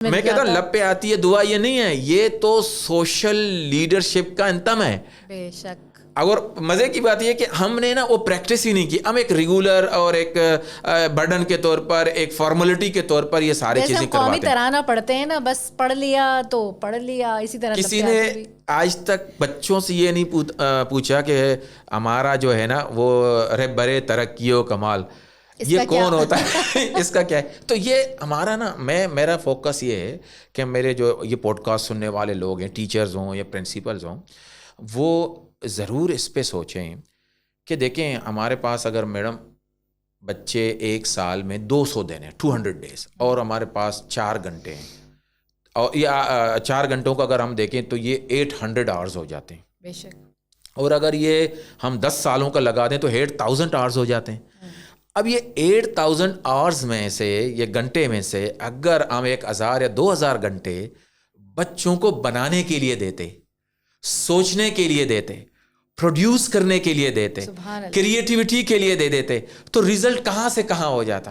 میں کہتا ہوں لب پہ آتی ہے دعا یہ نہیں ہے, یہ تو سوشل لیڈرشپ کا انتم ہے. بے شک. اگر مزے کی بات یہ کہ ہم نے نا وہ پریکٹس ہی نہیں کی, ہم ایک ریگولر اور ایک برڈن کے طور پر, ایک فارملٹی کے طور پر یہ ساری چیزیں کرواتے ہیں. قومی ترانہ پڑھتے ہیں نا, بس پڑھ لیا تو پڑھ لیا, اسی طرح. کسی نے آج تک بچوں سے یہ نہیں پوچھا کہ ہمارا جو ہے نا وہ رہبر ترقی و کمال یہ کون ہوتا ہے, اس کا کیا ہے. تو یہ ہمارا نا, میرا فوکس یہ ہے کہ میرے جو یہ پوڈ کاسٹ سننے والے لوگ ہیں, ٹیچرز ہوں یا پرنسپلز ہوں, وہ ضرور اس پہ سوچیں کہ دیکھیں ہمارے پاس اگر میڈم بچے ایک سال میں 200 دن ہیں, 200 ڈیز, اور ہمارے پاس 4 گھنٹے ہیں, اور یا 4 گھنٹوں کا اگر ہم دیکھیں تو یہ 800 آورز ہو جاتے ہیں. بے شک. اور اگر یہ ہم 10 سالوں کا لگا دیں تو 8000 آورز ہو جاتے ہیں. اب یہ 8000 آورز میں سے, یہ گھنٹے میں سے اگر ہم 1000 یا 2000 گھنٹے بچوں کو بنانے کے لیے دیتے, سوچنے کے لیے دیتے, پروڈیوس کرنے کے لیے دیتے, کریٹیوٹی کے لیے دے دیتے, تو ریزلٹ کہاں سے کہاں ہو جاتا.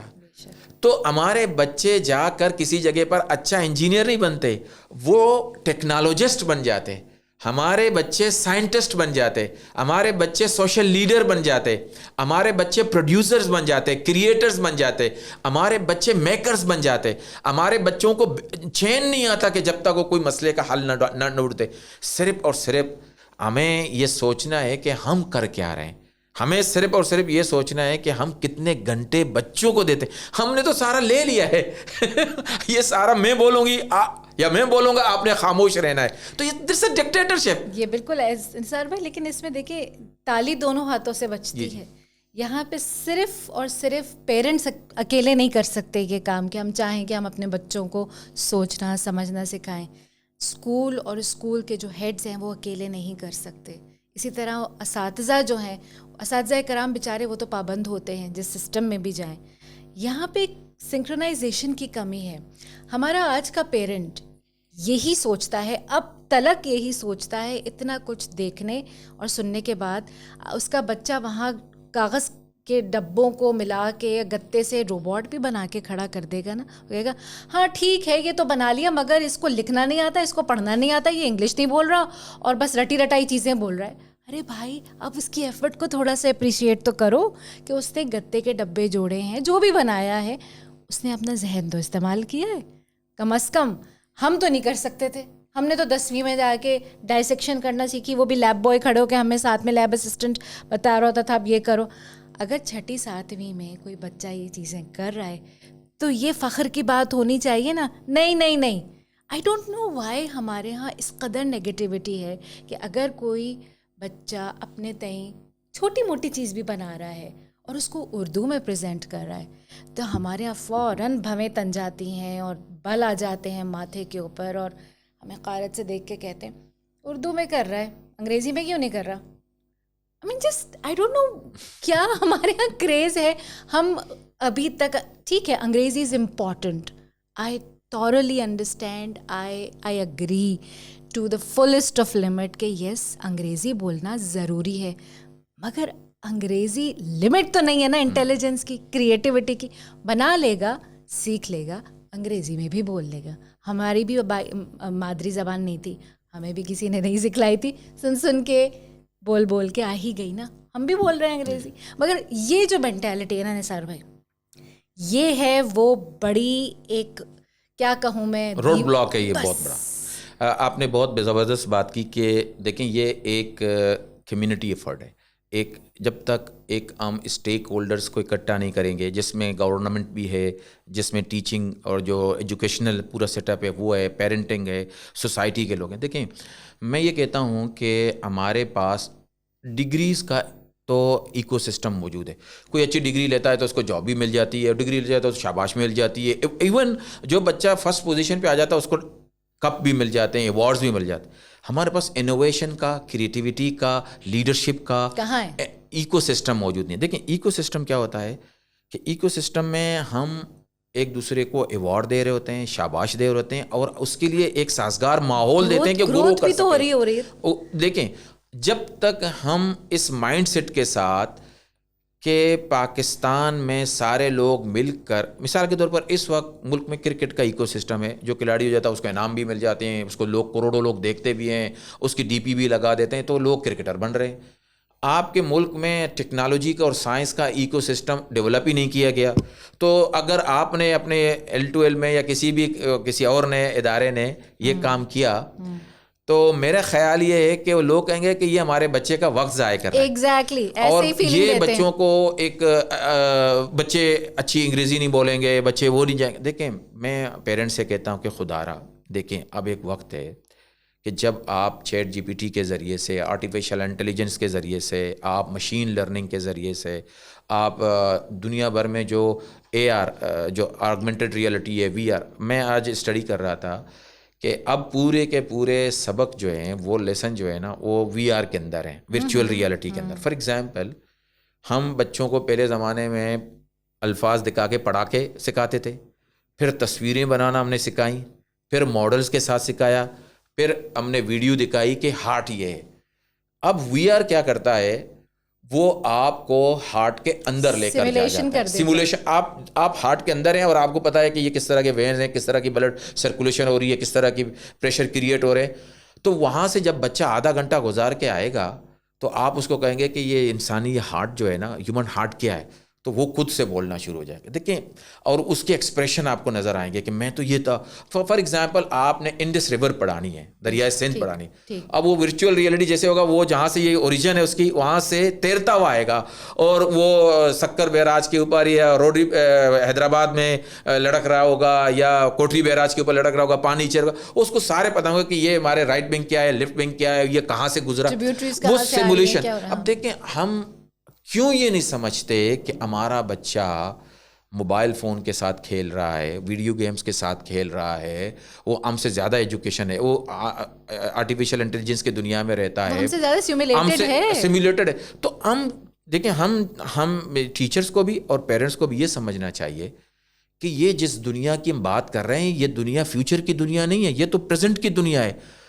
تو ہمارے بچے جا کر کسی جگہ پر اچھا انجینئر نہیں بنتے, وہ ٹیکنالوجسٹ بن جاتے, ہمارے بچے سائنٹسٹ بن جاتے, ہمارے بچے سوشل لیڈر بن جاتے, ہمارے بچے پروڈیوسرز بن جاتے, کریٹرز بن جاتے, ہمارے بچے میکرز بن جاتے. ہمارے بچوں کو چین نہیں آتا کہ جب تک وہ کوئی مسئلے کا حل نہ ڈھونڈتے. صرف اور صرف ہمیں یہ سوچنا ہے کہ ہم کر کیا رہے ہیں, ہمیں صرف اور صرف یہ سوچنا ہے کہ ہم کتنے گھنٹے بچوں کو دیتے. ہم نے تو سارا لے لیا ہے یہ سارا میں بولوں گی یا میں بولوں گا, آپ نے خاموش رہنا ہے. تو یہ دس اے ڈکٹیٹرشپ. یہ بالکل انصار بھائی, لیکن اس میں دیکھیں تالی دونوں ہاتھوں سے بچتی ہے. یہاں پہ صرف اور صرف پیرنٹس اکیلے نہیں کر سکتے یہ کام کہ ہم چاہیں کہ ہم اپنے بچوں کو سوچنا سمجھنا سکھائیں. اسکول اور اسکول کے جو ہیڈز ہیں وہ اکیلے نہیں کر سکتے. اسی طرح اساتذہ جو ہیں, اساتذہ کرام بیچارے وہ تو پابند ہوتے ہیں جس سسٹم میں بھی جائیں. یہاں پہ ایک سنکرونائزیشن کی کمی ہے. ہمارا آج کا پیرنٹ یہی سوچتا ہے, اب تلک یہی سوچتا ہے, اتنا کچھ دیکھنے اور سننے کے بعد اس کا بچہ وہاں کاغذ کے ڈبوں کو ملا کے گتے سے روبوٹ بھی بنا کے کھڑا کر دے گا نا, کہے گا ہاں ٹھیک ہے یہ تو بنا لیا, مگر اس کو لکھنا نہیں آتا, اس کو پڑھنا نہیں آتا, یہ انگلش نہیں بول رہا اور بس رٹی رٹائی چیزیں بول رہا ہے. ارے بھائی, اب اس کی ایفرٹ کو تھوڑا سا اپریشیٹ تو کرو کہ اس نے گتے کے ڈبے جوڑے ہیں, جو بھی بنایا ہے اس نے اپنا ذہن تو استعمال کیا ہے. کم از کم ہم تو نہیں کر سکتے تھے, ہم نے تو 10ویں میں جا کے ڈائسیکشن کرنا سیکھی, وہ بھی لیب بوائے کھڑے ہو کے ہمیں ساتھ میں لیب اسسٹنٹ بتا رہا ہوتا تھا اب یہ کرو. اگر 6 7ویں میں کوئی بچہ یہ چیزیں کر رہا ہے تو یہ فخر کی بات ہونی چاہیے نا. نہیں نہیں نہیں, آئی ڈونٹ نو وائی ہمارے ہاں اس قدر نگیٹیوٹی ہے کہ اگر کوئی بچہ اپنے تئیں چھوٹی موٹی چیز بھی بنا رہا ہے اور اس کو اردو میں پریزنٹ کر رہا ہے تو ہمارے یہاں فوراً بھویں تن جاتی ہیں اور بل آ جاتے ہیں ماتھے کے اوپر, اور ہمیں قارت سے دیکھ کے کہتے ہیں اردو میں کر رہا ہے, انگریزی میں کیوں نہیں کر رہا. I mean just I don't know کیا ہمارے یہاں کریز ہے. ہم ابھی تک ٹھیک ہے انگریزی is important, I thoroughly understand, I agree to the fullest of limit کہ یس انگریزی بولنا ضروری ہے, مگر انگریزی لمٹ تو نہیں ہے نا انٹیلیجنس کی, کریٹیوٹی کی. بنا لے گا, سیکھ لے گا, انگریزی میں بھی بول لے گا. ہماری بھی مادری زبان نہیں تھی, ہمیں بھی کسی نے نہیں سکھلائی تھی, سن سن کے بول بول کے آ ہی گئی نا, ہم بھی بول رہے ہیں انگریزی. مگر یہ جو مینٹیلٹی ہے نا نثار بھائی, یہ ہے وہ بڑی ایک کیا کہوں میں روڈ بلاک ہے یہ بہت بڑا. آپ نے بہت زبردست بات کی کہ دیکھیں یہ ایک کمیونٹی ایفرٹ ہے. ایک جب تک ایک عام اسٹیک ہولڈرز کو اکٹھا نہیں کریں گے, جس میں گورنمنٹ بھی ہے, جس میں ٹیچنگ اور جو ایجوکیشنل پورا سیٹ اپ ہے وہ ہے, پیرنٹنگ ہے, سوسائٹی کے لوگ ہیں. دیکھیں میں یہ کہتا ہوں کہ ہمارے پاس ڈگریز کا تو ایکو سسٹم موجود ہے. کوئی اچھی ڈگری لیتا ہے تو اس کو جاب بھی مل جاتی ہے, ڈگری لے جاتا ہے تو شاباش مل جاتی ہے. ایون جو بچہ فرسٹ پوزیشن پہ آ جاتا ہے اس کو کپ بھی مل جاتے ہیں, ایوارڈز بھی مل جاتے ہیں. ہمارے پاس انوویشن کا, کریٹیوٹی کا, لیڈرشپ کا کہاں ہے, ایکو سسٹم موجود نہیں. دیکھیں ایکو سسٹم کیا ہوتا ہے کہ ایکو سسٹم میں ہم ایک دوسرے کو ایوارڈ دے رہے ہوتے ہیں, شاباش دے رہے ہوتے ہیں, اور اس کے لیے ایک سازگار ماحول دیتے ہیں کہ گرو کر سکیں. دیکھیں جب تک ہم اس مائنڈ سیٹ کے ساتھ کہ پاکستان میں سارے لوگ مل کر، مثال کے طور پر اس وقت ملک میں کرکٹ کا ایکو سسٹم ہے، جو کھلاڑی ہو جاتا ہے اس کو انعام بھی مل جاتے ہیں، اس کو لوگ کروڑوں لوگ دیکھتے بھی ہیں، اس کی ڈی پی بھی لگا دیتے ہیں، تو لوگ کرکٹر بن رہے ہیں. آپ کے ملک میں ٹیکنالوجی کا اور سائنس کا ایکو سسٹم ڈیولپ ہی نہیں کیا گیا. تو اگر آپ نے اپنے L2L میں یا کسی اور نے ادارے نے یہ کام کیا، تو میرا خیال یہ ہے کہ وہ لوگ کہیں گے کہ یہ ہمارے بچے کا وقت ضائع کر رہا ہے. ایگزیکٹلی اور ایسے ہی فیلنگ یہ دیتے ہیں. بچوں کو ایک بچے اچھی انگریزی نہیں بولیں گے، بچے وہ نہیں جائیں گے. دیکھیں میں پیرنٹس سے کہتا ہوں کہ خدا را دیکھیں، اب ایک وقت ہے کہ جب آپ چیٹ GPT کے ذریعے سے، آرٹیفیشل انٹیلیجنس کے ذریعے سے، آپ مشین لرننگ کے ذریعے سے، آپ دنیا بھر میں جو AR جو آگمنٹڈ ریئلٹی ہے، VR، میں آج اسٹڈی کر رہا تھا کہ اب پورے کے پورے سبق جو ہیں، وہ لیسن جو ہے نا، وہ VR کے اندر ہیں، ورچوئل ریئلٹی کے اندر. فار ایگزامپل، ہم بچوں کو پہلے زمانے میں الفاظ دکھا کے پڑھا کے سکھاتے تھے، پھر تصویریں بنانا ہم نے سکھائیں، پھر ماڈلز کے ساتھ سکھایا، پھر ہم نے ویڈیو دکھائی کہ ہارٹ یہ ہے. اب VR کیا کرتا ہے، وہ آپ کو ہارٹ کے اندر لے کر جاتا ہے. سیمولیشن، آپ ہارٹ کے اندر ہیں اور آپ کو پتا ہے کہ یہ کس طرح کے وینز ہیں، کس طرح کی بلڈ سرکولیشن ہو رہی ہے، کس طرح کی پریشر کریٹ ہو رہے ہیں. تو وہاں سے جب بچہ آدھا گھنٹہ گزار کے آئے گا تو آپ اس کو کہیں گے کہ یہ انسانی ہارٹ جو ہے نا، ہیومن ہارٹ کیا ہے، تو وہ خود سے بولنا شروع ہو جائے گا. دیکھیں، اور اس کے ایکسپریشن آپ کو نظر آئیں گے کہ میں تو یہ تھا. فار ایگزامپل، آپ نے انڈس ریور پڑھانی ہے، دریائے سندھ پڑھانی. اب وہ ورچوئل ریئلٹی جیسے ہوگا، وہ جہاں سے یہ اوریجن ہے اس کی، وہاں سے تیرتا ہوا آئے گا اور وہ سکر بیراج کے اوپر یا روڈی حیدرآباد میں لڑک رہا ہوگا، یا کوٹری بیراج کے اوپر لڑک رہا ہوگا، پانی نیچے ہوگا، اس کو سارے پتہ ہوگا کہ یہ ہمارے رائٹ ونگ کیا ہے، لیفٹ ونگ کیا ہے، یہ کہاں سے گزرا، وہ سیمولیشن. اب دیکھیں، ہم کیوں یہ نہیں سمجھتے کہ ہمارا بچہ موبائل فون کے ساتھ کھیل رہا ہے، ویڈیو گیمز کے ساتھ کھیل رہا ہے، وہ ہم سے زیادہ ایجوکیشن ہے، وہ آرٹیفیشل انٹیلیجنس کی دنیا میں رہتا ہے، ہم سے زیادہ سیمولیٹڈ ہے. تو ہم دیکھیں، ہم ٹیچرز کو بھی اور پیرنٹس کو بھی یہ سمجھنا چاہیے کہ یہ جس دنیا کی ہم بات کر رہے ہیں، یہ دنیا فیوچر کی دنیا نہیں ہے، یہ تو پریزنٹ کی دنیا ہے.